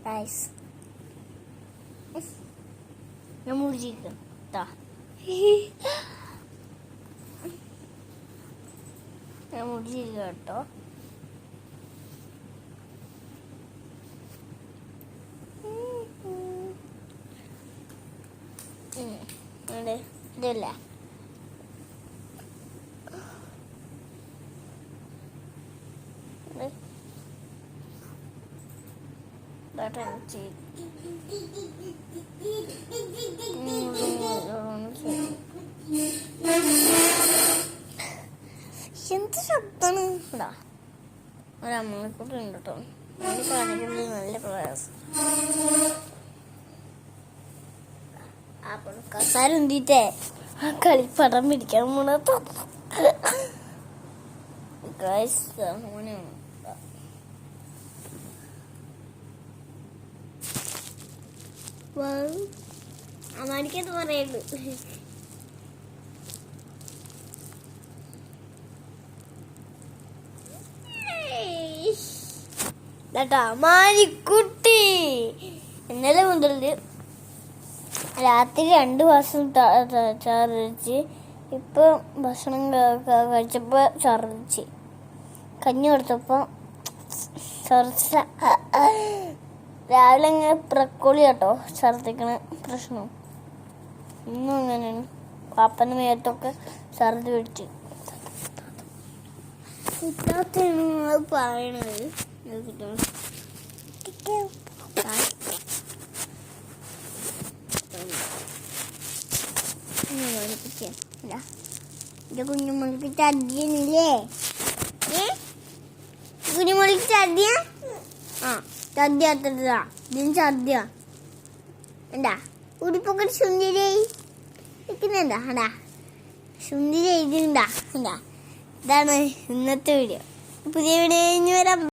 Guys ഞാൻ മുറിച്ചിരിക്കും ഞാൻ മുറിച്ചിരിക്കുക കേട്ടോ. ഇതല്ലേ എന്ത് ശബ്ദമാണ് ഇതാ ഒരമ്മക്കൂടെ ഉണ്ട് കേട്ടോ. കാണിക്കുന്നത് നല്ല പ്രയാസം. അപ്പോൾ കസാര ഉന്തിട്ടേ ആ കളിപ്പടം പിടിക്കാൻ പോണത് അമാനിക്കത് പറയുള്ളൂ. അമാനിക്കുട്ടി ഇന്നലെ മുതൽ രാത്രി 2 മാസം ഛർദിച്ച്. ഇപ്പൊ ഭക്ഷണം കഴിച്ചപ്പോ ഛർദിച്ച്. കഞ്ഞി കൊടുത്തപ്പോ ഛർദിച്ച. രാവിലെ ഇങ്ങനെ പ്രക്കോളി കേട്ടോ ഛർദിക്കണ പ്രശ്നം. ഇന്നും അങ്ങനെയാണ്. പാപ്പന്റെ മേത്തൊക്കെ ഛർദി പിടിച്ച്. ഇത്താത്തയാണ് പറയണത്. കുഞ്ഞുമോൾക്ക് ഛർദിയല്ലേ? കുഞ്ഞുമോൾക്ക് ഛർദിയ? ആ ഛർദിയാത്തതാ. ഇതിന് ഛർദിയ എന്താ ഉടുപ്പൊക്കെ സുന്ദരി ഇരിക്കുന്നുണ്ടാ? അടാ സുന്ദരി എഴുതിണ്ടാ. എന്താ ഇതാണ് ഇന്നത്തെ വീഡിയോ. പുതിയ വീഡിയോ കഴിഞ്ഞ് വരാം.